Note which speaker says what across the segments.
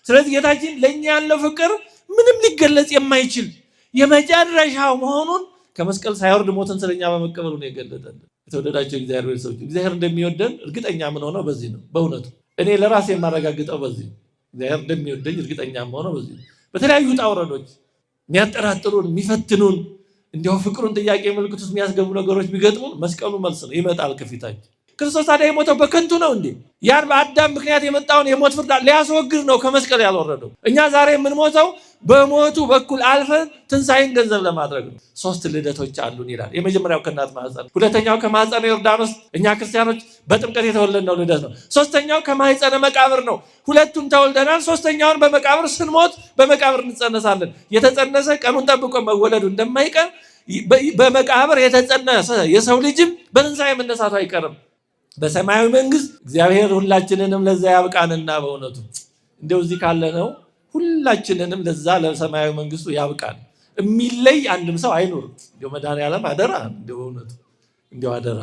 Speaker 1: ስለዚህ ጌታችን ለኛ ያለው ፍቅር ምንም ሊገለጽ የማይችል የመጨረሻው መሆኑን ከመስቀል ሳይወርድ ሞትን ስለኛ በመቀበሉ ነው የገለጠልን። የተወደዳቸው እግዚአብሔር ሰዎች እግዚአብሔር እንደሚወደን እርግጠኛ ምን ሆነው በዚህ ነው። በእውነቱ እኔ ለራሴ የማረጋግጠው በዚህ ነው። እግዚአብሔር እንደሚወደኝ እርግጠኛ ሆነው በዚህ ነው። በተለያዩ ውጣ ውረዶች የሚያጠራጥሩን የሚፈትኑን እንዲያው ፍቅሩን ጥያቄ ምልክት ውስጥ የሚያስገቡ ነገሮች ቢገጥሙን መስቀሉ መልስ ነው፣ ይመጣል ከፊታችን። ክርስቶስ ታዲያ የሞተው በከንቱ ነው እንዴ? ያን በአዳም ምክንያት የመጣውን የሞት ፍርድ ሊያስወግድ ነው ከመስቀል ያልወረደው። እኛ ዛሬ የምንሞተው በሞቱ በኩል አልፈን ትንሣኤን ገንዘብ ለማድረግ ነው። 3 ልደቶች አሉን ይላል። የመጀመሪያው ከእናት ማህፀን፣ ሁለተኛው ከማህፀነ ዮርዳኖስ እኛ ክርስቲያኖች በጥምቀት የተወለድነው ልደት ነው። ሶስተኛው ከማህፀነ መቃብር ነው። ሁለቱን ተወልደናል። ሶስተኛውን በመቃብር ስንሞት በመቃብር እንጸነሳለን። የተጸነሰ ቀኑን ጠብቆ መወለዱ እንደማይቀር በመቃብር የተጸነሰ የሰው ልጅም በትንሣኤ መነሳቱ አይቀርም በሰማያዊ መንግስት። እግዚአብሔር ሁላችንንም ለዛ ያብቃንና በእውነቱ እንደው እዚህ ካለነው ሁላችንንም ለዛ ለሰማያዊ መንግስቱ ያብቃን። የሚለይ አንድም ሰው አይኑር። እንደው መድኃኔዓለም አደራ፣ እንደው በእውነቱ እንደው አደራ።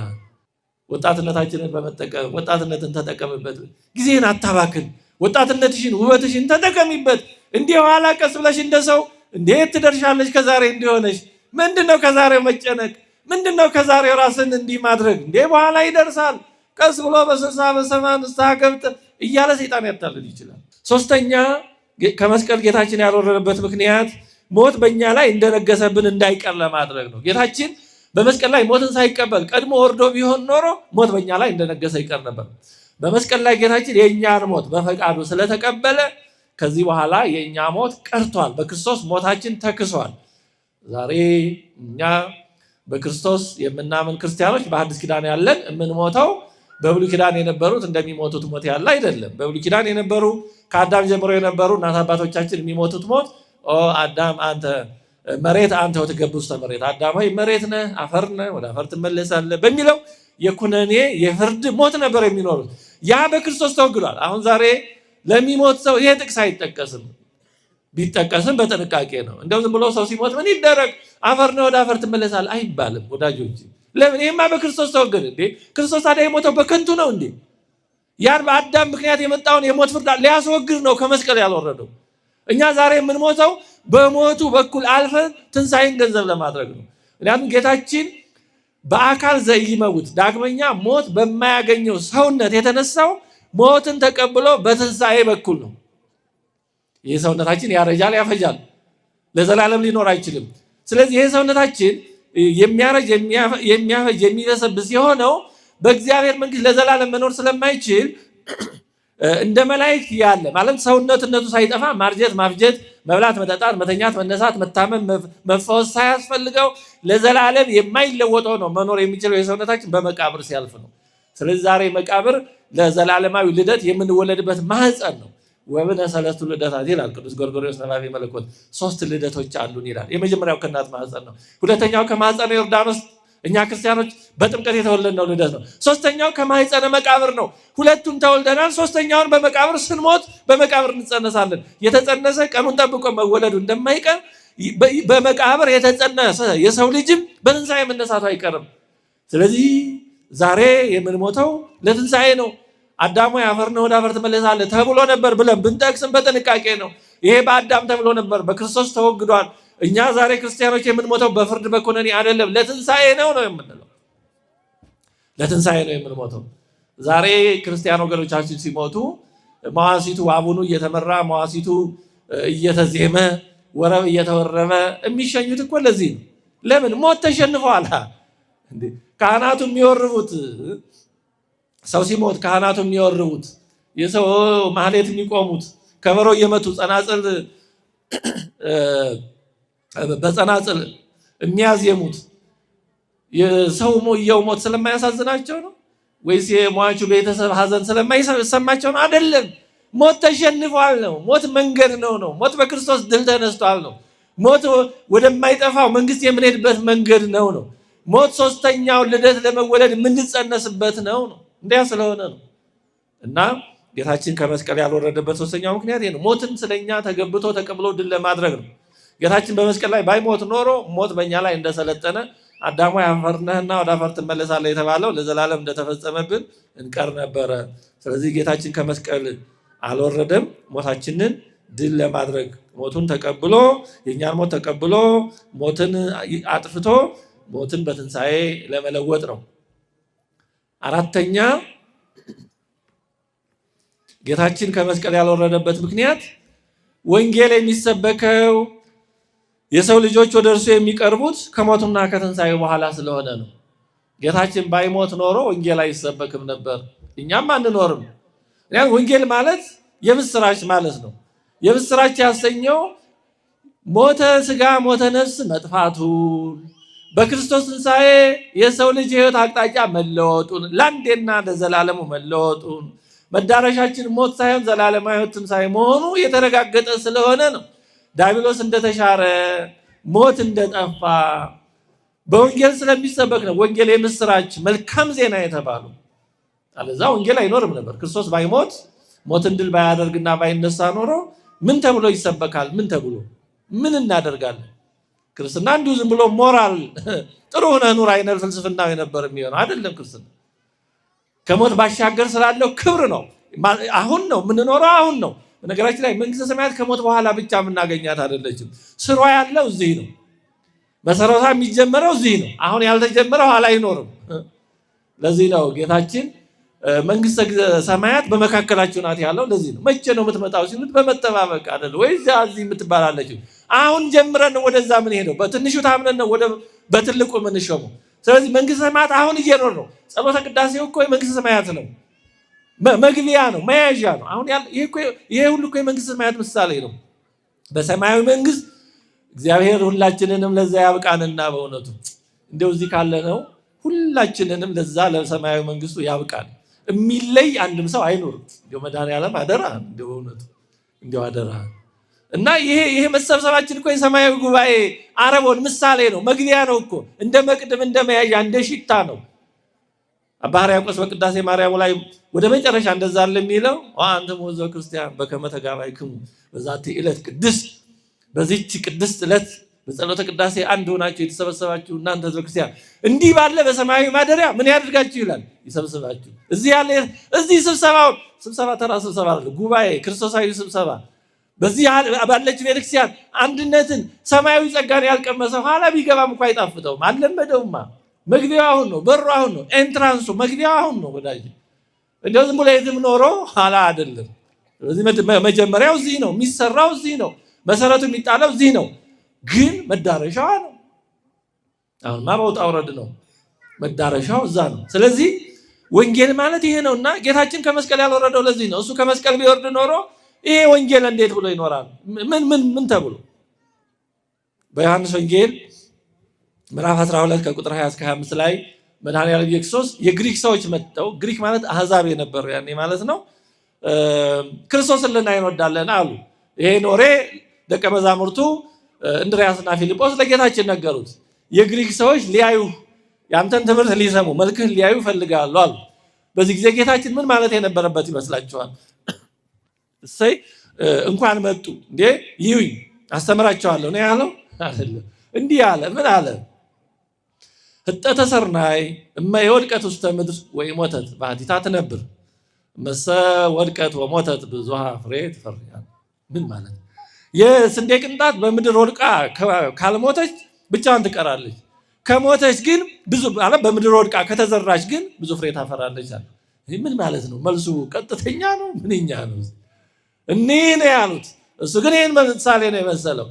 Speaker 1: ወጣትነታችንን በመጠቀም ወጣትነትን ተጠቀምበት። ጊዜን አታባክን። ወጣትነትሽን ውበትሽን ተጠቀሚበት። እንዲህ ኋላ ቀስ ብለሽ እንደሰው እንዴት ትደርሻለሽ? ከዛሬ እንዲሆነሽ ምንድነው ከዛሬው መጨነቅ? ምንድነው ከዛሬው ራስን እንዲህ ማድረግ? እንዴ በኋላ ይደርሳል። ቀስ ብሎ በ60 በ70 ንስሐ ገብተ እያለ ሰይጣን ያታልል ይችላል። ሶስተኛ ከመስቀል ጌታችን ያልወረደበት ምክንያት ሞት በእኛ ላይ እንደነገሰብን እንዳይቀር ለማድረግ ነው። ጌታችን በመስቀል ላይ ሞትን ሳይቀበል ቀድሞ ወርዶ ቢሆን ኖሮ ሞት በእኛ ላይ እንደነገሰ ይቀር ነበር። በመስቀል ላይ ጌታችን የእኛን ሞት በፈቃዱ ስለተቀበለ ከዚህ በኋላ የእኛ ሞት ቀርቷል። በክርስቶስ ሞታችን ተክሷል። ዛሬ እኛ በክርስቶስ የምናምን ክርስቲያኖች በአዲስ ኪዳን ያለን የምንሞተው በብሉይ ኪዳን የነበሩት እንደሚሞቱት ሞት ያለ አይደለም። በብሉይ ኪዳን የነበሩ ከአዳም ጀምሮ የነበሩ እናት አባቶቻችን የሚሞቱት ሞት አዳም አንተ መሬት አንተ ወትገብ ውስተ መሬት፣ አዳም ሆይ መሬት ነህ፣ አፈር ነህ፣ ወደ አፈር ትመለሳለህ በሚለው የኩነኔ የፍርድ ሞት ነበር የሚኖሩት። ያ በክርስቶስ ተወግዷል። አሁን ዛሬ ለሚሞት ሰው ይሄ ጥቅስ አይጠቀስም። ቢጠቀስም በጥንቃቄ ነው። እንደው ዝም ብሎ ሰው ሲሞት ምን ይደረግ አፈር ነው ወደ አፈር ትመለሳለህ አይባልም ወዳጆች። ለምን? ይሄማ በክርስቶስ ተወገደ እንዴ። ክርስቶስ ታዲያ የሞተው በከንቱ ነው እንዴ? ያን በአዳም ምክንያት የመጣውን የሞት ፍርድ ሊያስወግድ ነው ከመስቀል ያልወረደው። እኛ ዛሬ የምንሞተው በሞቱ በኩል አልፈን ትንሣኤን ገንዘብ ለማድረግ ነው። ምክንያቱም ጌታችን በአካል ዘይመውት ዳግመኛ ሞት በማያገኘው ሰውነት የተነሳው ሞትን ተቀብሎ በትንሣኤ በኩል ነው። ይህ ሰውነታችን ያረጃል፣ ያፈጃል፣ ለዘላለም ሊኖር አይችልም። ስለዚህ ይህ ሰውነታችን የሚያረጅ የሚያፈጅ የሚበሰብስ የሆነው በእግዚአብሔር መንግስት ለዘላለም መኖር ስለማይችል እንደ መላእክት ያለ ማለት ሰውነትነቱ ሳይጠፋ ማርጀት፣ ማፍጀት፣ መብላት፣ መጠጣት፣ መተኛት፣ መነሳት፣ መታመም፣ መፈወስ ሳያስፈልገው ለዘላለም የማይለወጠው ነው መኖር የሚችለው የሰውነታችን በመቃብር ሲያልፍ ነው። ስለዚህ ዛሬ መቃብር ለዘላለማዊ ልደት የምንወለድበት ማህፀን ነው። ወብነ ሰለስቱ ልደታት ይላል ቅዱስ ጎርጎርዮስ ነባቤ መለኮት። 3 ልደቶች አሉን ይላል። የመጀመሪያው ከእናት ማህፀን ነው። ሁለተኛው ከማህፀነ ዮርዳኖስ እኛ ክርስቲያኖች በጥምቀት የተወለድነው ልደት ነው። ሶስተኛው ከማህፀነ መቃብር ነው። ሁለቱን ተወልደናል። ሶስተኛውን በመቃብር ስንሞት በመቃብር እንጸነሳለን። የተጸነሰ ቀኑን ጠብቆ መወለዱ እንደማይቀር በመቃብር የተጸነሰ የሰው ልጅም በትንሣኤ መነሳቱ አይቀርም። ስለዚህ ዛሬ የምንሞተው ለትንሣኤ ነው። አዳም ሆይ አፈር ነህ ወደ አፈር ትመለሳለህ ተብሎ ነበር ብለን ብንጠቅስም በጥንቃቄ ነው። ይሄ በአዳም ተብሎ ነበር፣ በክርስቶስ ተወግዷል። እኛ ዛሬ ክርስቲያኖች የምንሞተው በፍርድ በኩነኔ አይደለም፣ ለትንሣኤ ነው የምንለው። ለትንሣኤ ነው የምንሞተው። ዛሬ ክርስቲያን ወገኖቻችን ሲሞቱ መዋሲቱ አቡኑ እየተመራ መዋሲቱ እየተዜመ ወረብ እየተወረበ የሚሸኙት እኮ ለዚህ ነው። ለምን? ሞት ተሸንፈዋል። ካህናቱ የሚወርቡት ሰው ሲሞት ካህናቱ የሚወርቡት የሰው ማህሌት የሚቆሙት ከበሮ እየመቱ ጸናጽል በጸናጽል የሚያዜሙት የሰው ሞት ስለማያሳዝናቸው ነው ወይስ የሟቹ ቤተሰብ ሀዘን ስለማይሰማቸው ነው? አይደለም። ሞት ተሸንፏል ነው። ሞት መንገድ ነው። ሞት በክርስቶስ ድል ተነስቷል ነው። ሞት ወደማይጠፋው መንግስት የምንሄድበት መንገድ ነው። ሞት ሶስተኛው ልደት ለመወለድ የምንጸነስበት ነው። እንዲያ ስለሆነ ነው እና ጌታችን ከመስቀል ያልወረደበት ሶስተኛው ምክንያት ይሄ ነው። ሞትን ስለኛ ተገብቶ ተቀብሎ ድል ለማድረግ ነው። ጌታችን በመስቀል ላይ ባይሞት ኖሮ ሞት በእኛ ላይ እንደሰለጠነ አዳም ሆይ አፈር ነህና ወደ አፈር ትመለሳለህ የተባለው ለዘላለም እንደተፈጸመብን እንቀር ነበረ። ስለዚህ ጌታችን ከመስቀል አልወረደም፣ ሞታችንን ድል ለማድረግ ሞቱን ተቀብሎ የኛን ሞት ተቀብሎ ሞትን አጥፍቶ ሞትን በትንሣኤ ለመለወጥ ነው። አራተኛ ጌታችን ከመስቀል ያልወረደበት ምክንያት ወንጌል የሚሰበከው የሰው ልጆች ወደ እርሱ የሚቀርቡት ከሞቱና ከትንሣኤው በኋላ ስለሆነ ነው። ጌታችን ባይሞት ኖሮ ወንጌል አይሰበክም ነበር፣ እኛም አንኖርም። ወንጌል ማለት የምስራች ማለት ነው። የምስራች ያሰኘው ሞተ ሥጋ ሞተ ነፍስ መጥፋቱን በክርስቶስ ትንሣኤ የሰው ልጅ ሕይወት አቅጣጫ መለወጡን ለአንዴና ለዘላለሙ መለወጡን መዳረሻችን ሞት ሳይሆን ዘላለማዊ ሕይወት ትንሣኤ መሆኑ የተረጋገጠ ስለሆነ ነው። ዲያብሎስ እንደተሻረ ሞት እንደጠፋ በወንጌል ስለሚሰበክ ነው። ወንጌል የምስራች መልካም ዜና የተባሉ አለዛ ወንጌል አይኖርም ነበር። ክርስቶስ ባይሞት ሞትን ድል ባያደርግና ባይነሳ ኖሮ ምን ተብሎ ይሰበካል? ምን እናደርጋለን? ክርስትና እንዲሁ ዝም ብሎ ሞራል ጥሩ ሆነ ኑር አይነል ፍልስፍና የነበር የሚሆነው አይደለም። ክርስትና ከሞት ባሻገር ስላለው ክብር ነው። አሁን ነው የምንኖረው፣ አሁን ነው። በነገራችን ላይ መንግስተ ሰማያት ከሞት በኋላ ብቻ የምናገኛት አይደለችም። ስሯ ያለው እዚህ ነው። መሰረቷ የሚጀመረው እዚህ ነው። አሁን ያልተጀመረው ኋላ አይኖርም። ለዚህ ነው ጌታችን መንግስተ ሰማያት በመካከላችሁ ናት ያለው። ለዚህ ነው መቼ ነው የምትመጣው ሲሉት በመጠባበቅ አይደል ወይ እዚህ የምትባላለች። አሁን ጀምረን ወደዛ ምን ሄደው በትንሹ ታምነን ነው ወደ በትልቁ የምንሾመው። ስለዚህ መንግስተ ሰማያት አሁን እየኖር ነው። ጸሎተ ቅዳሴው እኮ የመንግስተ ሰማያት ነው፣ መግቢያ ነው፣ መያዣ ነው። አሁን ይሄ ሁሉ እኮ የመንግስተ ሰማያት ምሳሌ ነው። በሰማያዊ መንግስት እግዚአብሔር ሁላችንንም ለዛ ያብቃንና በእውነቱ እንደው እዚህ ካለ ነው ሁላችንንም ለዛ ለሰማያዊ መንግስቱ ያብቃን። የሚለይ አንድም ሰው አይኖርም። እንደው መድኃኒዓለም አደራ፣ እንደው በእውነቱ እንደው አደራ። እና ይሄ መሰብሰባችን እኮ የሰማያዊ ጉባኤ አረቦን ምሳሌ ነው፣ መግቢያ ነው እኮ እንደ መቅድም እንደ መያዣ እንደ ሽታ ነው። አባ ሕርያቆስ በቅዳሴ ማርያም ላይ ወደ መጨረሻ እንደዛ አለ የሚለው አንተም ወዘ ክርስቲያን በከመ ተጋባይክሙ በዛቲ ዕለት ቅድስት፣ በዚህች ቅድስት ዕለት በጸሎተ ቅዳሴ አንድ ሆናችሁ የተሰበሰባችሁ እናንተ ሕዝበ ክርስቲያን እንዲህ ባለ በሰማያዊ ማደሪያ ምን ያደርጋችሁ ይላል? ይሰብስባችሁ። እዚህ ስብሰባ ተራ ስብሰባ አለ፣ ጉባኤ ክርስቶሳዊ ስብሰባ። በዚህ ባለች ቤተክርስቲያን አንድነትን ሰማያዊ ጸጋን ያልቀመሰ ኋላ ቢገባም እንኳ አይጣፍጠውም፣ አልለመደውማ። መግቢያው አሁን ነው፣ በሩ አሁን ነው፣ ኤንትራንሱ መግቢያው አሁን ነው። ወዳጅ እንደው ዝም ብሎ የትም ኖሮ ኋላ አይደለም። ስለዚህ መጀመሪያው እዚህ ነው፣ የሚሰራው እዚህ ነው፣ መሰረቱ የሚጣለው እዚህ ነው። ግን መዳረሻው ነው። አሁንማ በውጣ ውረድ ነው፣ መዳረሻው እዛ ነው። ስለዚህ ወንጌል ማለት ይሄ ነውና ጌታችን ከመስቀል ያልወረደው ለዚህ ነው። እሱ ከመስቀል ቢወርድ ኖሮ ይሄ ወንጌል እንዴት ብሎ ይኖራል? ምን ተብሎ? በዮሐንስ ወንጌል ምዕራፍ 12 ከቁጥር 20 እስከ 25 ላይ መድኃኒዓለም ኢየሱስ ክርስቶስ የግሪክ ሰዎች መጥተው፣ ግሪክ ማለት አህዛብ የነበሩ ያኔ ማለት ነው፣ ክርስቶስን ልናይ እንወዳለን አሉ። ይሄ ኖሬ ደቀ መዛሙርቱ እንድርያስና ፊልጶስ ለጌታችን ነገሩት። የግሪክ ሰዎች ሊያዩ ያንተን ትምህርት ሊሰሙ መልክህን ሊያዩ ፈልጋሉ አሉ። በዚህ ጊዜ ጌታችን ምን ማለት የነበረበት ይመስላችኋል? እሰይ እንኳን መጡ እንዴ ይዩኝ አስተምራቸዋለሁ ነው ያለው አይደለም። እንዲህ አለ። ምን አለ? ህጠተ ሰርናይ እመ የወድቀት ውስተ ምድር ወይ ሞተት ባሕቲታ ትነብር መሰ ወድቀት ወሞተት ብዙሃ ፍሬ ትፈርያለች። ምን ማለት? የስንዴ ቅንጣት በምድር ወድቃ ካልሞተች ብቻዋን ትቀራለች። ከሞተች ግን ብዙ ማለት በምድር ወድቃ ከተዘራች ግን ብዙ ፍሬ ታፈራለች አለ። ምን ማለት ነው? መልሱ ቀጥተኛ ነው፣ ምንኛ ነው? እኒህ ነው ያሉት። እሱ ግን ይህን ምሳሌ ነው የመሰለው።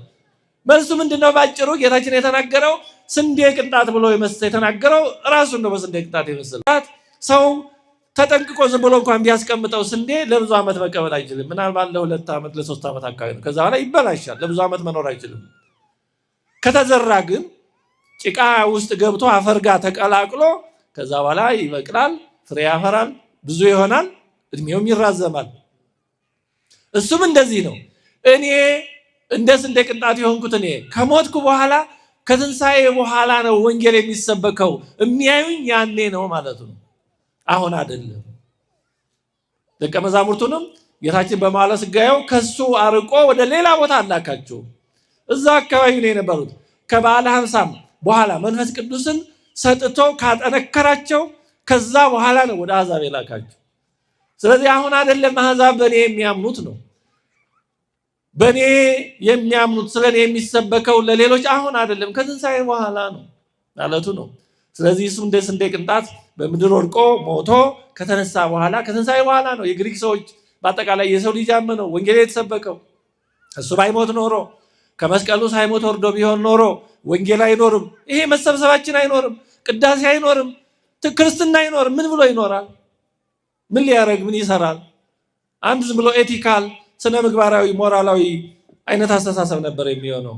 Speaker 1: መልሱ ምንድነው? ባጭሩ ጌታችን የተናገረው ስንዴ ቅንጣት ብሎ የተናገረው ራሱን ነው። በስንዴ ቅንጣት የመሰለው ሰው ተጠንቅቆ ዝም ብሎ እንኳን ቢያስቀምጠው ስንዴ ለብዙ ዓመት መቀመጥ አይችልም። ምናልባት ለ2 ዓመት ለ3 ዓመት አካባቢ ነው። ከዛ በኋላ ይበላሻል። ለብዙ ዓመት መኖር አይችልም። ከተዘራ ግን ጭቃ ውስጥ ገብቶ አፈር ጋር ተቀላቅሎ ከዛ በኋላ ይበቅላል፣ ፍሬ ያፈራል፣ ብዙ ይሆናል፣ እድሜውም ይራዘማል። እሱም እንደዚህ ነው። እኔ እንደ ስንዴ ቅንጣት የሆንኩት እኔ ከሞትኩ በኋላ ከትንሣኤ በኋላ ነው ወንጌል የሚሰበከው። የሚያዩኝ ያኔ ነው ማለቱ ነው፣ አሁን አይደለም። ደቀ መዛሙርቱንም ጌታችን በመዋዕለ ሥጋዌው ከሱ አርቆ ወደ ሌላ ቦታ አላካቸው። እዛ አካባቢ ነው የነበሩት። ከበዓለ ኀምሳም በኋላ መንፈስ ቅዱስን ሰጥቶ ካጠነከራቸው ከዛ በኋላ ነው ወደ አሕዛብ የላካቸው። ስለዚህ አሁን አይደለም አሕዛብ በእኔ የሚያምኑት ነው። በእኔ የሚያምኑት ስለኔ የሚሰበከው ለሌሎች አሁን አይደለም ከትንሣኤ በኋላ ነው ማለቱ ነው። ስለዚህ እሱ እንደ ስንዴ ቅንጣት በምድር ወድቆ ሞቶ ከተነሳ በኋላ ከትንሣኤ በኋላ ነው የግሪክ ሰዎች በአጠቃላይ የሰው ልጅ ያመነው ወንጌል የተሰበከው። እሱ ባይሞት ኖሮ ከመስቀሉ ሳይሞት ወርዶ ቢሆን ኖሮ ወንጌል አይኖርም፣ ይሄ መሰብሰባችን አይኖርም፣ ቅዳሴ አይኖርም፣ ክርስትና አይኖርም። ምን ብሎ ይኖራል? ምን ሊያደርግ ምን ይሰራል? አንድ ዝም ብሎ ኤቲካል ስነ ምግባራዊ ሞራላዊ አይነት አስተሳሰብ ነበር የሚሆነው።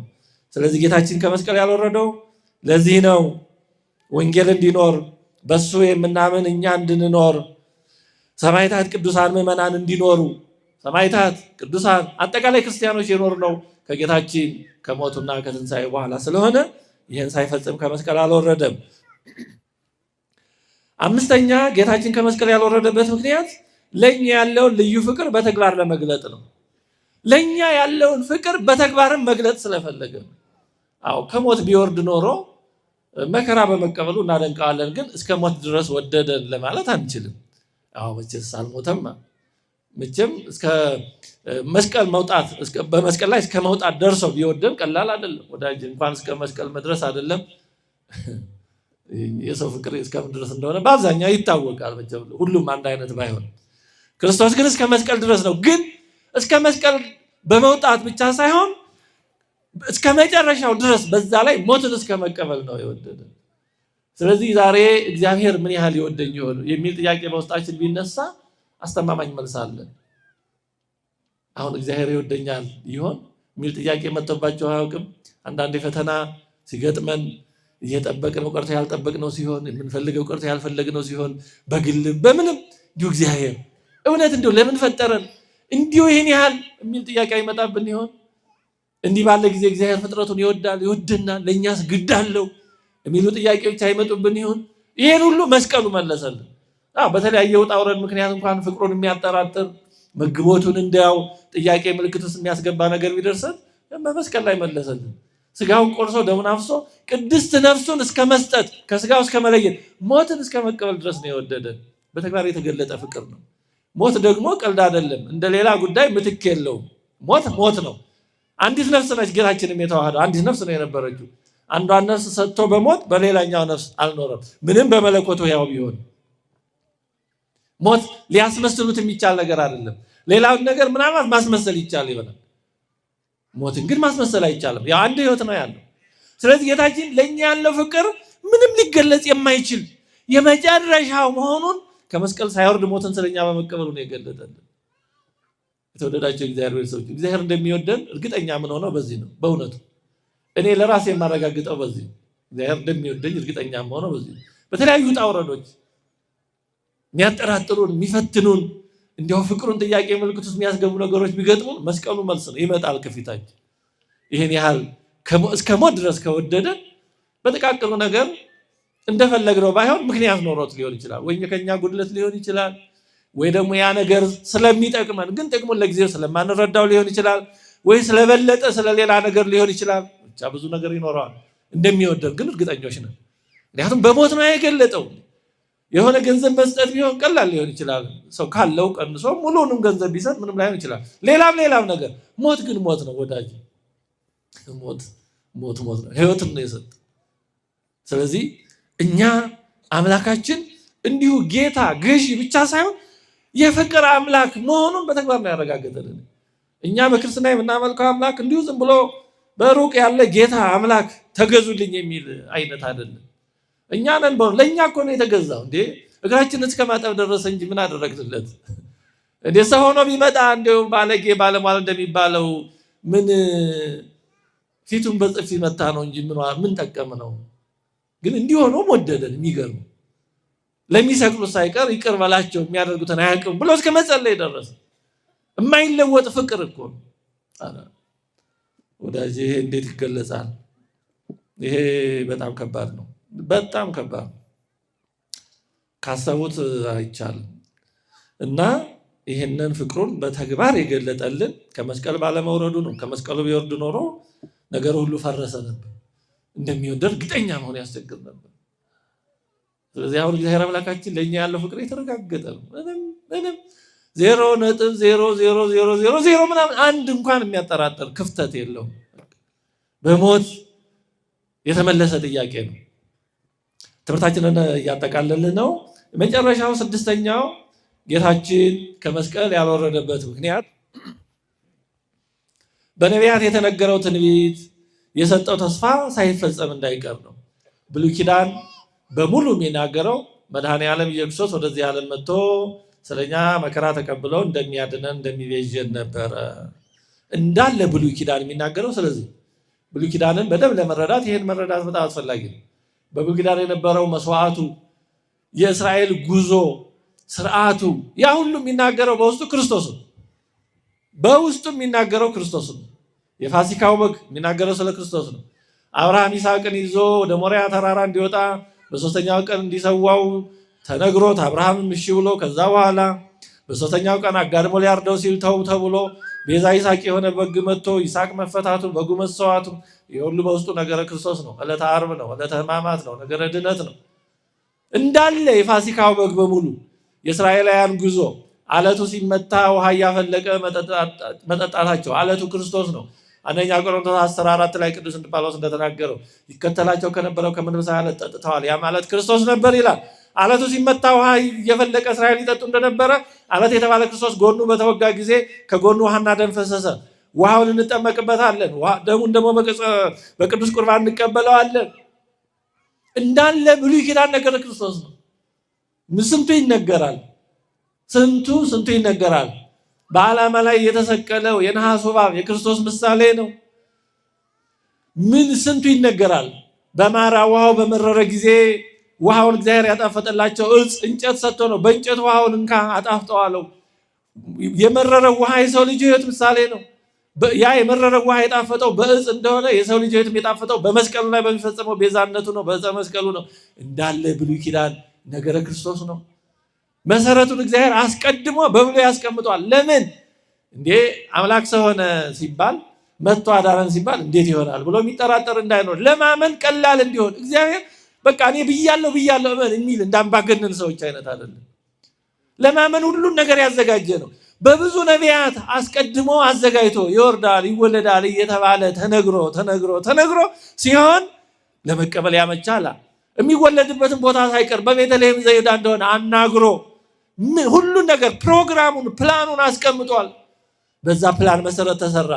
Speaker 1: ስለዚህ ጌታችን ከመስቀል ያልወረደው ለዚህ ነው፣ ወንጌል እንዲኖር በሱ የምናምን እኛ እንድንኖር፣ ሰማዕታት ቅዱሳን ምዕመናን እንዲኖሩ፣ ሰማዕታት ቅዱሳን አጠቃላይ ክርስቲያኖች የኖር ነው ከጌታችን ከሞቱና ከትንሣኤ በኋላ ስለሆነ ይህን ሳይፈጽም ከመስቀል አልወረደም። አምስተኛ ጌታችን ከመስቀል ያልወረደበት ምክንያት ለኛ ያለውን ልዩ ፍቅር በተግባር ለመግለጥ ነው። ለኛ ያለውን ፍቅር በተግባርም መግለጥ ስለፈለገ ነው። አዎ ከሞት ቢወርድ ኖሮ መከራ በመቀበሉ እናደንቀዋለን፣ ግን እስከ ሞት ድረስ ወደደን ለማለት አንችልም። አዎ መቼስ አልሞተም። መቼም እስከ መስቀል መውጣት በመስቀል ላይ እስከ መውጣት ደርሶ ቢወደን ቀላል አይደለም ወዳጅ። እንኳን እስከ መስቀል መድረስ አይደለም የሰው ፍቅር እስከምን ድረስ እንደሆነ በአብዛኛው ይታወቃል። ሁሉም አንድ አይነት ባይሆን ክርስቶስ ግን እስከ መስቀል ድረስ ነው። ግን እስከ መስቀል በመውጣት ብቻ ሳይሆን እስከ መጨረሻው ድረስ በዛ ላይ ሞትን እስከ መቀበል ነው የወደደ። ስለዚህ ዛሬ እግዚአብሔር ምን ያህል ይወደኝ ይሆን የሚል ጥያቄ በውስጣችን ቢነሳ አስተማማኝ መልስ አለ። አሁን እግዚአብሔር ይወደኛል ይሆን የሚል ጥያቄ መጥቶባቸው አያውቅም? አንዳንዴ ፈተና ሲገጥመን እየጠበቅነው ቀርቶ ያልጠበቅነው ሲሆን፣ የምንፈልገው ቀርቶ ያልፈለግነው ሲሆን፣ በግልም በምንም እንዲሁ እግዚአብሔር እውነት እንዲሁ ለምን ፈጠረን እንዲሁ ይህን ያህል የሚል ጥያቄ አይመጣብን ይሆን? እንዲህ ባለ ጊዜ እግዚአብሔር ፍጥረቱን ይወዳል ይወድናል፣ ለእኛስ ግድ አለው የሚሉ ጥያቄዎች አይመጡብን ይሆን? ይህን ሁሉ መስቀሉ መለሰልን። በተለያየ ውጣ ውረድ ምክንያት እንኳን ፍቅሩን የሚያጠራጥር መግቦቱን እንዲያው ጥያቄ ምልክት ውስጥ የሚያስገባ ነገር ቢደርሰን በመስቀል ላይ መለሰልን። ስጋውን ቆርሶ ደሙን አፍሶ ቅድስት ነፍሱን እስከ መስጠት ከስጋው እስከ መለየት ሞትን እስከ መቀበል ድረስ ነው የወደደን። በተግባር የተገለጠ ፍቅር ነው። ሞት ደግሞ ቀልድ አይደለም። እንደ ሌላ ጉዳይ ምትክ የለውም። ሞት ሞት ነው። አንዲት ነፍስ ነች ጌታችንም የተዋህደው አንዲት ነፍስ ነው የነበረችው። አንዷን ነፍስ ሰጥቶ በሞት በሌላኛው ነፍስ አልኖረም። ምንም በመለኮቱ ያው ቢሆን ሞት ሊያስመስሉት የሚቻል ነገር አይደለም። ሌላውን ነገር ምናልባት ማስመሰል ይቻል ይሆናል። ሞትን ግን ማስመሰል አይቻልም። ያው አንድ ህይወት ነው ያለው። ስለዚህ ጌታችን ለኛ ያለው ፍቅር ምንም ሊገለጽ የማይችል የመጨረሻው መሆኑን ከመስቀል ሳይወርድ ሞትን ስለኛ በመቀበሉ ነው የገለጠልን። የተወደዳቸው እግዚአብሔር ሰዎች እግዚአብሔር እንደሚወደን እርግጠኛ ምን ሆነው በዚህ ነው። በእውነቱ እኔ ለራሴ የማረጋግጠው በዚህ ነው። እግዚአብሔር እንደሚወደኝ እርግጠኛ ሆነው በዚህ ነው። በተለያዩ ውጣ ውረዶች የሚያጠራጥሩን የሚፈትኑን እንዲያው ፍቅሩን ጥያቄ ምልክት ውስጥ የሚያስገቡ ነገሮች ቢገጥሙን መስቀሉ መልስ ነው፣ ይመጣል ከፊታችን። ይህን ያህል እስከ ሞት ድረስ ከወደደን በጥቃቅኑ ነገር እንደፈለግነው ባይሆን ምክንያት ኖሮት ሊሆን ይችላል። ወይ ከኛ ጉድለት ሊሆን ይችላል፣ ወይ ደግሞ ያ ነገር ስለሚጠቅመን ግን ጥቅሙን ለጊዜው ስለማንረዳው ሊሆን ይችላል፣ ወይ ስለበለጠ ስለሌላ ነገር ሊሆን ይችላል። ብቻ ብዙ ነገር ይኖረዋል። እንደሚወደን ግን እርግጠኞች ነን። ምክንያቱም በሞት ነው የገለጠው። የሆነ ገንዘብ መስጠት ቢሆን ቀላል ሊሆን ይችላል። ሰው ካለው ቀንሶ ሙሉንም ገንዘብ ቢሰጥ ምንም ላይሆን ይችላል። ሌላም ነገር። ሞት ግን ሞት ነው ወዳጅ። ሞት ነው፣ ህይወትን ነው የሰጠ። ስለዚህ እኛ አምላካችን እንዲሁ ጌታ ገዢ ብቻ ሳይሆን የፍቅር አምላክ መሆኑን በተግባር ነው ያረጋገጠልን። እኛ በክርስትና የምናመልከው አምላክ እንዲሁ ዝም ብሎ በሩቅ ያለ ጌታ አምላክ ተገዙልኝ የሚል አይነት አይደለም። እኛ ነን ለእኛ እኮ ነው የተገዛው። እንዴ እግራችንን እስከ ማጠብ ደረሰ እንጂ ምን አደረግንለት? እንዴ ሰው ሆኖ ቢመጣ እንዲሁ ባለጌ ባለሟል እንደሚባለው ምን ፊቱን በጥፊ መታ ነው እንጂ ምን ጠቀም ነው? ግን እንዲህ ሆኖ ወደደን። የሚገርም ለሚሰቅሉት ሳይቀር ይቅር በላቸው የሚያደርጉትን አያውቅም ብሎ እስከ መጸለይ ደረሰ። የማይለወጥ ፍቅር እኮ ነው። ወዳጅ ይሄ እንዴት ይገለጻል? ይሄ በጣም ከባድ ነው። በጣም ከባድ ካሰቡት አይቻልም። እና ይህንን ፍቅሩን በተግባር የገለጠልን ከመስቀል ባለመውረዱ ነው። ከመስቀሉ ቢወርድ ኖሮ ነገር ሁሉ ፈረሰ ነበር። እንደሚወደድ እርግጠኛ መሆን ያስቸግር ነበር። ስለዚህ አሁን እግዚአብሔር አምላካችን ለእኛ ያለው ፍቅር የተረጋገጠ ነው። ምንም 0.00000 ምናምን አንድ እንኳን የሚያጠራጥር ክፍተት የለውም። በሞት የተመለሰ ጥያቄ ነው። ትምህርታችንን እያጠቃለልን ነው። መጨረሻው ስድስተኛው ጌታችን ከመስቀል ያልወረደበት ምክንያት በነቢያት የተነገረው ትንቢት የሰጠው ተስፋ ሳይፈጸም እንዳይቀር ነው። ብሉይ ኪዳን በሙሉ የሚናገረው መድኃኔዓለም ኢየሱስ ክርስቶስ ወደዚህ ዓለም መጥቶ ስለኛ መከራ ተቀብለው እንደሚያድነን እንደሚቤዠን ነበረ እንዳለ ብሉይ ኪዳን የሚናገረው። ስለዚህ ብሉይ ኪዳንን በደንብ ለመረዳት ይሄን መረዳት በጣም አስፈላጊ ነው። በብሉይ ኪዳን የነበረው መስዋዕቱ፣ የእስራኤል ጉዞ ስርዓቱ፣ ያ ሁሉ የሚናገረው በውስጡ ክርስቶስ ነው። በውስጡ የሚናገረው ክርስቶስ ነው። የፋሲካው በግ የሚናገረው ስለ ክርስቶስ ነው። አብርሃም ይስሐቅን ይዞ ወደ ሞሪያ ተራራ እንዲወጣ በሶስተኛው ቀን እንዲሰዋው ተነግሮት አብርሃምም እሺ ብሎ ከዛ በኋላ በሶስተኛው ቀን አጋድሞ ሊያርደው ሲል ተው ተብሎ ቤዛ ይስሐቅ የሆነ በግ መጥቶ ይስሐቅ መፈታቱ፣ በጉ መሰዋቱ፣ የሁሉ በውስጡ ነገረ ክርስቶስ ነው። ዕለተ ዓርብ ነው። ዕለተ ሕማማት ነው። ነገረ ድነት ነው። እንዳለ የፋሲካው በግ በሙሉ የእስራኤላውያን ጉዞ አለቱ ሲመታ ውሃ እያፈለቀ መጠጣታቸው አለቱ ክርስቶስ ነው። አንደኛ ቆሮንቶስ 14 ላይ ቅዱስ ጳውሎስ እንደተናገረው ይከተላቸው ከነበረው ከመንፈሳዊ አለት ጠጥተዋል፣ ያ ማለት ክርስቶስ ነበር ይላል። አለቱ ሲመታ ውሃ እየፈለቀ እስራኤል ይጠጡ እንደነበረ አለት የተባለ ክርስቶስ ጎኑ በተወጋ ጊዜ ከጎኑ ውሃና ደም ፈሰሰ። ውሃውን እንጠመቅበታለን፣ ደሙን ደግሞ በቅዱስ ቁርባን እንቀበለዋለን። እንዳለ ብሉይ ኪዳን ነገረ ክርስቶስ ነው። ስንቱ ይነገራል፣ ስንቱ ይነገራል። በዓላማ ላይ የተሰቀለው የነሐሱ እባብ የክርስቶስ ምሳሌ ነው። ምን ስንቱ ይነገራል። በማራ ውሃው በመረረ ጊዜ ውሃውን እግዚአብሔር ያጣፈጠላቸው እንጨት ሰጥቶ ነው። በእንጨት ውሃውን እንካ አጣፍጠዋለው። የመረረው ውሃ የሰው ልጅ ሕይወት ምሳሌ ነው። ያ የመረረው ውሃ የጣፈጠው በእጽ እንደሆነ የሰው ልጅ ሕይወት የጣፈጠው በመስቀሉ ላይ በሚፈጸመው ቤዛነቱ ነው፣ በዕፀ መስቀሉ ነው። እንዳለ ብሉይ ኪዳን ነገረ ክርስቶስ ነው። መሰረቱን እግዚአብሔር አስቀድሞ በብሉይ ያስቀምጧል። ለምን እንዴ አምላክ ሰው ሆነ ሲባል መጥቶ አዳነን ሲባል እንዴት ይሆናል ብሎ የሚጠራጠር እንዳይኖር ለማመን ቀላል እንዲሆን እግዚአብሔር በቃ እኔ ብያለሁ እመን የሚል እንዳምባገነን ሰዎች አይነት አይደለም። ለማመን ሁሉን ነገር ያዘጋጀ ነው። በብዙ ነቢያት አስቀድሞ አዘጋጅቶ ይወርዳል ይወለዳል እየተባለ ተነግሮ ሲሆን ለመቀበል ያመቻል። የሚወለድበትን ቦታ ሳይቀር በቤተልሔም ዘይሁዳ እንደሆነ አናግሮ ሁሉን ነገር ፕሮግራሙን ፕላኑን አስቀምጧል። በዛ ፕላን መሰረት ተሰራ።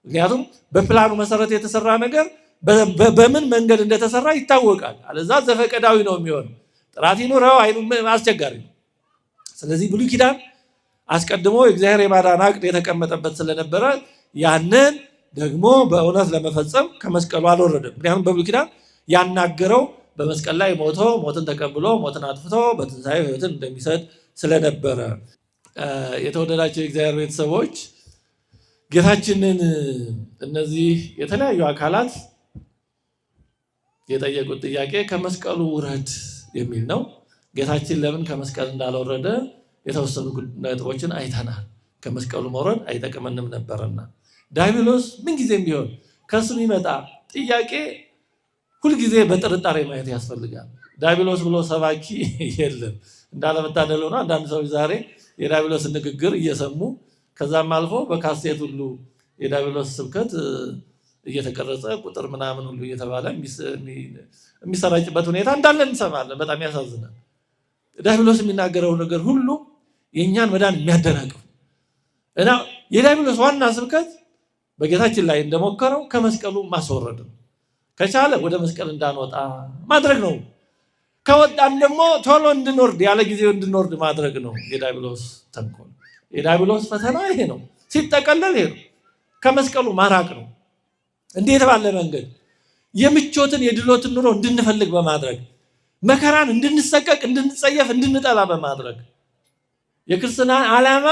Speaker 1: ምክንያቱም በፕላኑ መሰረት የተሰራ ነገር በምን መንገድ እንደተሰራ ይታወቃል። አለዛ ዘፈቀዳዊ ነው የሚሆነው። ጥራት ይኑረው አስቸጋሪ ነው። ስለዚህ ብሉይ ኪዳን አስቀድሞ የእግዚአብሔር የማዳን ዕቅድ የተቀመጠበት ስለነበረ ያንን ደግሞ በእውነት ለመፈጸም ከመስቀሉ አልወረደም። ምክንያቱም በብሉይ ኪዳን ያናገረው በመስቀል ላይ ሞቶ ሞትን ተቀብሎ ሞትን አጥፍቶ በትንሣኤ ሕይወትን እንደሚሰጥ ስለነበረ። የተወደዳቸው የእግዚአብሔር ቤተሰቦች ጌታችንን እነዚህ የተለያዩ አካላት የጠየቁት ጥያቄ ከመስቀሉ ውረድ የሚል ነው። ጌታችን ለምን ከመስቀል እንዳልወረደ የተወሰኑ ነጥቦችን አይተናል። ከመስቀሉ መውረድ አይጠቅመንም ነበርና ዲያብሎስ ምንጊዜም ቢሆን ከሱ የሚመጣ ጥያቄ ሁልጊዜ በጥርጣሬ ማየት ያስፈልጋል። ዲያብሎስ ብሎ ሰባኪ የለም። እንዳለመታደል ሆኖ አንዳንድ ሰዎች ዛሬ የዲያብሎስ ንግግር እየሰሙ ከዛም አልፎ በካሴት ሁሉ የዲያብሎስ ስብከት እየተቀረጸ ቁጥር ምናምን ሁሉ እየተባለ የሚሰራጭበት ሁኔታ እንዳለ እንሰማለን። በጣም ያሳዝናል። ዲያብሎስ የሚናገረው ነገር ሁሉ የእኛን መዳን የሚያደናቅፍ እና የዲያብሎስ ዋና ስብከት በጌታችን ላይ እንደሞከረው ከመስቀሉ ማስወረድ ነው። ከቻለ ወደ መስቀል እንዳንወጣ ማድረግ ነው። ከወጣን ደግሞ ቶሎ እንድንወርድ ያለ ጊዜው እንድንወርድ ማድረግ ነው የዲያብሎስ ተንኮል። የዲያብሎስ ፈተና ይሄ ነው። ሲጠቀለል ይሄ ነው። ከመስቀሉ ማራቅ ነው። እንዴት ባለ መንገድ የምቾትን የድሎትን ኑሮ እንድንፈልግ በማድረግ መከራን እንድንሰቀቅ እንድንጸየፍ እንድንጠላ በማድረግ የክርስትና ዓላማ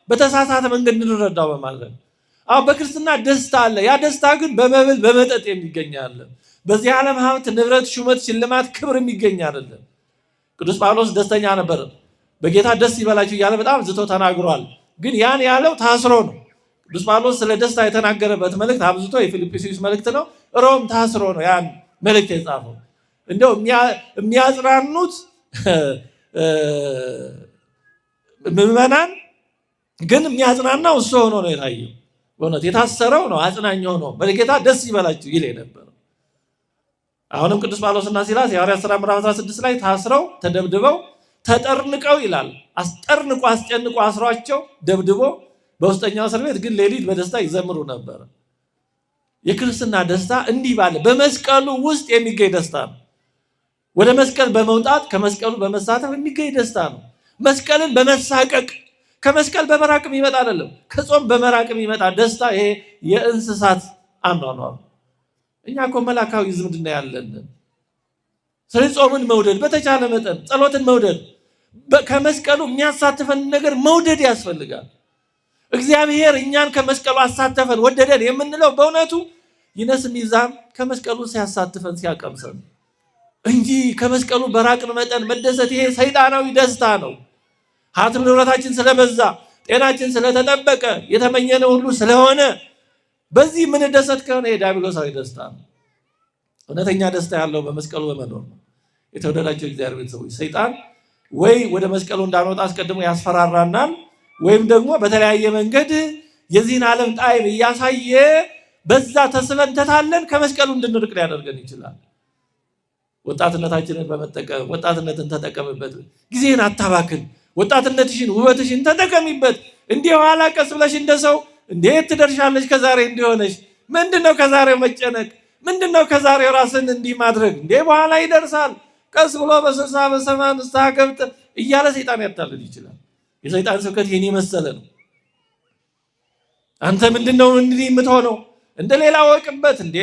Speaker 1: በተሳሳተ መንገድ እንድንረዳው በማድረግ በክርስትና ደስታ አለ። ያ ደስታ ግን በመብል በመጠጥ የሚገኝ አይደለም። በዚህ ዓለም ሀብት፣ ንብረት፣ ሹመት፣ ሽልማት፣ ክብር የሚገኝ አይደለም። ቅዱስ ጳውሎስ ደስተኛ ነበር። በጌታ ደስ ይበላችሁ እያለ በጣም ዝቶ ተናግሯል። ግን ያን ያለው ታስሮ ነው። ቅዱስ ጳውሎስ ስለ ደስታ የተናገረበት መልእክት አብዝቶ የፊልጵስዩስ መልእክት ነው። ሮም ታስሮ ነው ያን መልእክት የጻፈው። እንደው የሚያጽናኑት ምዕመናን ግን የሚያጽናናው እሱ ሆኖ ነው የታየው። በእውነት የታሰረው ነው አጽናኝ ሆኖ በጌታ ደስ ይበላችሁ ይል ነበር። አሁንም ቅዱስ ጳውሎስና ሲላስ የሐዋርያት ሥራ ምዕራፍ 16 ላይ ታስረው ተደብድበው ተጠርንቀው ይላል። አስጠርንቆ አስጨንቆ አስሯቸው ደብድቦ በውስጠኛው እስር ቤት ግን ሌሊት በደስታ ይዘምሩ ነበር። የክርስትና ደስታ እንዲህ ባለ በመስቀሉ ውስጥ የሚገኝ ደስታ ነው። ወደ መስቀል በመውጣት ከመስቀሉ በመሳተፍ የሚገኝ ደስታ ነው። መስቀልን በመሳቀቅ ከመስቀል በመራቅ የሚመጣ አይደለም። ከጾም በመራቅ የሚመጣ ደስታ ይሄ የእንስሳት አኗኗር። እኛ እኮ መላካዊ ዝምድና ያለን። ስለዚህ ጾምን መውደድ፣ በተቻለ መጠን ጸሎትን መውደድ፣ ከመስቀሉ የሚያሳትፈን ነገር መውደድ ያስፈልጋል። እግዚአብሔር እኛን ከመስቀሉ አሳተፈን ወደደን የምንለው በእውነቱ ይነስም ይብዛም ከመስቀሉ ሲያሳትፈን ሲያቀምሰን እንጂ ከመስቀሉ በራቅን መጠን መደሰት ይሄ ሰይጣናዊ ደስታ ነው። ሀብት ንብረታችን ስለበዛ፣ ጤናችን ስለተጠበቀ፣ የተመኘነው ሁሉ ስለሆነ በዚህ የምንደሰት ከሆነ የዲያብሎሳዊ ደስታ ነው። እውነተኛ ደስታ ያለው በመስቀሉ በመኖር ነው። የተወደዳቸው እግዚአብሔር ቤተሰቦች ሰይጣን ወይ ወደ መስቀሉ እንዳንወጣ አስቀድሞ ያስፈራራናል፣ ወይም ደግሞ በተለያየ መንገድ የዚህን ዓለም ጣዕም እያሳየ በዛ ተስበን ተታለን ከመስቀሉ እንድንርቅ ሊያደርገን ይችላል። ወጣትነታችንን በመጠቀም ወጣትነትን ተጠቀምበት፣ ጊዜን አታባክን፣ ወጣትነትሽን ውበትሽን ተጠቀሚበት። እንዲህ ኋላ ቀስ ብለሽ እንደሰው እንዴት ትደርሻለሽ? ከዛሬ እንዲሆነሽ ምንድነው ከዛሬው መጨነቅ? ምንድነው ከዛሬው ራስን እንዲህ ማድረግ? እንዴ በኋላ ይደርሳል፣ ቀስ ብሎ በ60 በ70 ንስሐ ገብተህ እያለ ሰይጣን ያታልል ይችላል። የሰይጣን ስብከት ይሄን የመሰለ ነው። አንተ ምንድነው እንዲህ የምትሆነው? እንደሌላ ወቅበት እንዴ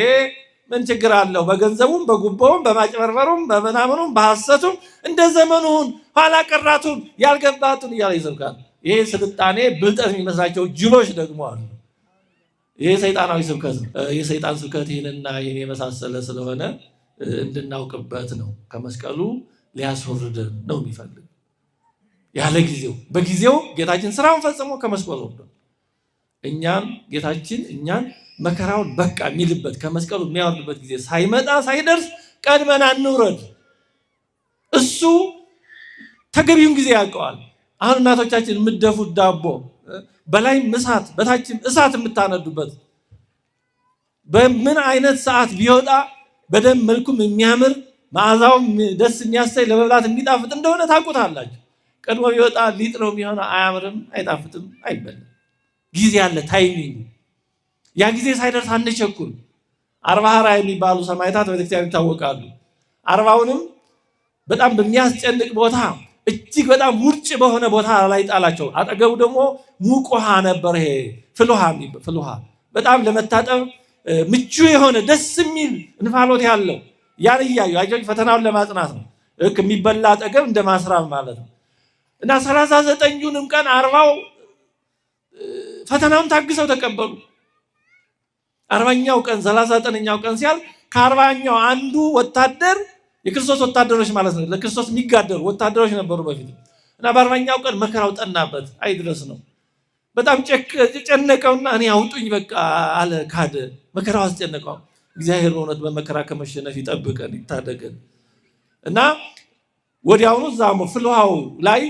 Speaker 1: ምን ችግር አለው? በገንዘቡም በጉቦውም በማጭበርበሩም በመናምኑም በሐሰቱም እንደ ዘመኑን ኋላ ቀራቱን ያልገባቱን እያለ ይሰብካል። ይሄ ስልጣኔ ብልጠት የሚመስላቸው ጅሎች ደግሞ አሉ። ይሄ ሰይጣናዊ ስብከት ነው። የሰይጣን ስብከት ይህንና ይህን የመሳሰለ ስለሆነ እንድናውቅበት ነው። ከመስቀሉ ሊያስወርደን ነው የሚፈልግ ያለ ጊዜው። በጊዜው ጌታችን ስራውን ፈጽሞ ከመስቀሉ ወርዶ ጌታችን እኛን መከራውን በቃ የሚልበት ከመስቀሉ የሚያወርድበት ጊዜ ሳይመጣ ሳይደርስ ቀድመን አንውረድ። እሱ ተገቢውን ጊዜ ያውቀዋል። አሁን እናቶቻችን የምትደፉት ዳቦ በላይም እሳት በታችም እሳት የምታነዱበት በምን አይነት ሰዓት ቢወጣ በደንብ መልኩም የሚያምር መዓዛውም ደስ የሚያሳይ ለመብላት የሚጣፍጥ እንደሆነ ታውቁታላችሁ። ቀድሞ ቢወጣ ሊጥ ነው የሚሆነው፣ አያምርም፣ አይጣፍጥም፣ አይበላም። ጊዜ አለ፣ ታይሚንግ። ያ ጊዜ ሳይደርስ አንቸኩል። 40 ሀራ የሚባሉ ሰማዕታት በቤተክርስቲያን ይታወቃሉ። 40ውንም በጣም በሚያስጨንቅ ቦታ እጅግ በጣም ውርጭ በሆነ ቦታ ላይ ጣላቸው። አጠገቡ ደግሞ ሙቅ ውሃ ነበር። ይሄ ፍልውሃ በጣም ለመታጠብ ምቹ የሆነ ደስ የሚል እንፋሎት ያለው ያን እያዩ አጆች ፈተናውን ለማጽናት ነው። የሚበላ አጠገብ እንደ ማስራብ ማለት ነው። እና 39ኙንም ቀን 40ው ፈተናውን ታግሰው ተቀበሉ። 40ኛው ቀን 39ኛው ቀን ሲያል ከ40ኛው አንዱ ወታደር የክርስቶስ ወታደሮች ማለት ነው፣ ለክርስቶስ የሚጋደሉ ወታደሮች ነበሩ በፊት። እና በ40ኛው ቀን መከራው ጠናበት፣ አይድረስ ነው። በጣም ጨነቀውና እኔ አውጡኝ በቃ አለ፣ ካደ። መከራው አስጨነቀው። እግዚአብሔር በእውነት በመከራ ከመሸነፍ ይጠብቀን ይታደገን። እና ወዲያውኑ እዛም ፍልውሃው ላይ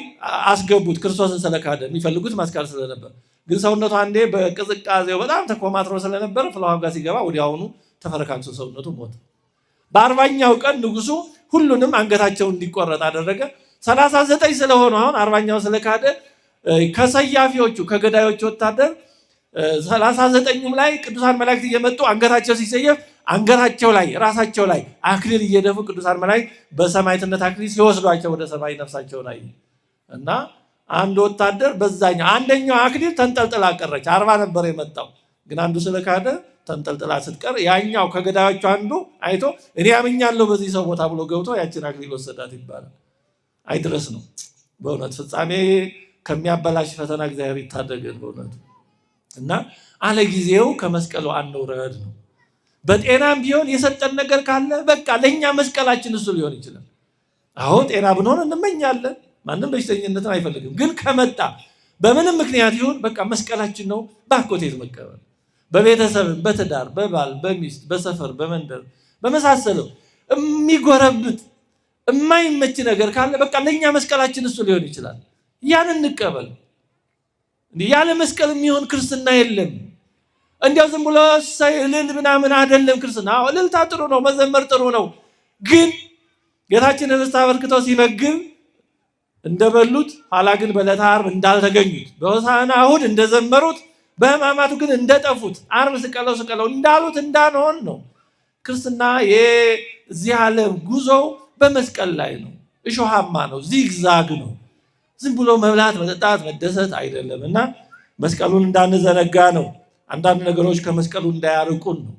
Speaker 1: አስገቡት። ክርስቶስን ስለካደ የሚፈልጉት ማስካር ስለነበር፣ ግን ሰውነቱ አንዴ በቅዝቃዜው በጣም ተኮማትሮ ስለነበር ፍልውሃው ጋር ሲገባ ወዲያውኑ ተፈረካክሶ ሰውነቱ ሞተ። በ40ኛው ቀን ንጉሱ ሁሉንም አንገታቸውን እንዲቆረጥ አደረገ። 39 ስለሆኑ አሁን 40ኛው ስለካደ ከሰያፊዎቹ ከገዳዮቹ ወታደር 39ኙም ላይ ቅዱሳን መላእክት እየመጡ አንገታቸው ሲሰየፍ አንገታቸው ላይ ራሳቸው ላይ አክሊል እየደፉ ቅዱሳን መላእክት በሰማዕትነት አክሊል ሲወስዷቸው ወደ ሰማይ ነፍሳቸው ላይ እና አንድ ወታደር በዛኛው አንደኛው አክሊል ተንጠልጥላ ቀረች። 40 ነበር የመጣው፣ ግን አንዱ ስለካደ ተንጠልጥላ ስትቀር ያኛው ከገዳዮቹ አንዱ አይቶ እኔ ያምኛለሁ በዚህ ሰው ቦታ ብሎ ገብቶ ያችን አክሊል ወሰዳት ይባላል። አይድረስ ነው በእውነት ፍጻሜ ከሚያበላሽ ፈተና እግዚአብሔር ይታደገን በእውነት። እና አለ ጊዜው ከመስቀሉ አንውረድ ነው። በጤናም ቢሆን የሰጠን ነገር ካለ በቃ ለኛ መስቀላችን እሱ ሊሆን ይችላል። አዎ ጤና ብንሆን እንመኛለን፣ ማንም በሽተኝነትን አይፈልግም። ግን ከመጣ በምንም ምክንያት ይሁን በቃ መስቀላችን ነው ባኮቴት መቀበል። በቤተሰብ በትዳር በባል በሚስት በሰፈር በመንደር በመሳሰለው የሚጎረብጥ የማይመች ነገር ካለ በቃ ለኛ መስቀላችን እሱ ሊሆን ይችላል። ያን እንቀበል። ያለ መስቀል የሚሆን ክርስትና የለም። እንዲያው ዝም ብሎ እልል ምናምን አይደለም ክርስትና። እልልታ ጥሩ ነው፣ መዘመር ጥሩ ነው። ግን ጌታችን ኅብስት አበርክቶ ሲመግብ እንደበሉት ኋላ ግን በዕለተ ዓርብ እንዳልተገኙት፣ በሆሳዕና እሑድ እንደዘመሩት፣ በሕማማቱ ግን እንደጠፉት፣ ዓርብ ስቀለው ስቀለው እንዳሉት እንዳንሆን ነው። ክርስትና የዚህ ዓለም ጉዞው በመስቀል ላይ ነው። እሾሃማ ነው፣ ዚግዛግ ነው። ዝም ብሎ መብላት፣ መጠጣት፣ መደሰት አይደለም እና መስቀሉን እንዳንዘነጋ ነው። አንዳንድ ነገሮች ከመስቀሉ እንዳያርቁን ነው።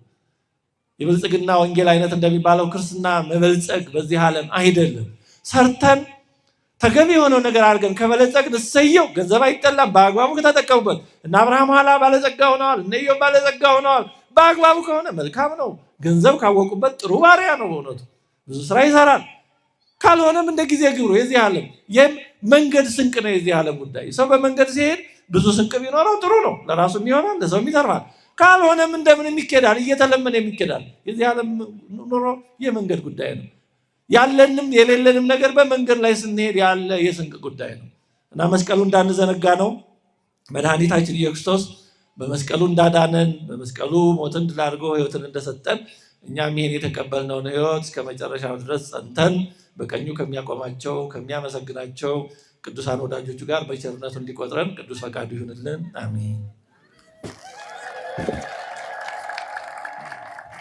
Speaker 1: የብልጽግና ወንጌል አይነት እንደሚባለው ክርስትና መበልጸግ በዚህ ዓለም አይደለም። ሰርተን ተገቢ የሆነው ነገር አድርገን ከበለጸግን እሰየው፣ ገንዘብ አይጠላም፣ በአግባቡ ከተጠቀሙበት። እነ አብርሃም ኋላ ባለጸጋ ሆነዋል፣ እነ ኢዮብ ባለጸጋ ሆነዋል። በአግባቡ ከሆነ መልካም ነው። ገንዘብ ካወቁበት ጥሩ ባሪያ ነው። በእውነቱ ብዙ ስራ ይሰራል። ካልሆነም እንደ ጊዜ ግብሩ የዚህ ዓለም መንገድ ስንቅ ነው። የዚህ ዓለም ጉዳይ ሰው በመንገድ ሲሄድ ብዙ ስንቅ ቢኖረው ጥሩ ነው፣ ለራሱም ይሆናል፣ ለሰውም ይተርፋል። ካልሆነም እንደምንም ይኬዳል፣ እየተለመነ የሚኬዳል። የዚህ ዓለም ኑሮ የመንገድ ጉዳይ ነው። ያለንም የሌለንም ነገር በመንገድ ላይ ስንሄድ ያለ የስንቅ ጉዳይ ነው እና መስቀሉ እንዳንዘነጋ ነው። መድኃኒታችን ኢየሱስ ክርስቶስ በመስቀሉ እንዳዳነን፣ በመስቀሉ ሞትን ድል አድርጎ ሕይወትን እንደሰጠን እኛም ይሄን የተቀበልነውን ሕይወት እስከ መጨረሻው ድረስ ጸንተን በቀኙ ከሚያቆማቸው ከሚያመሰግናቸው ቅዱሳን ወዳጆቹ ጋር በቸርነቱ እንዲቆጥረን ቅዱስ ፈቃዱ ይሁንልን። አሜን።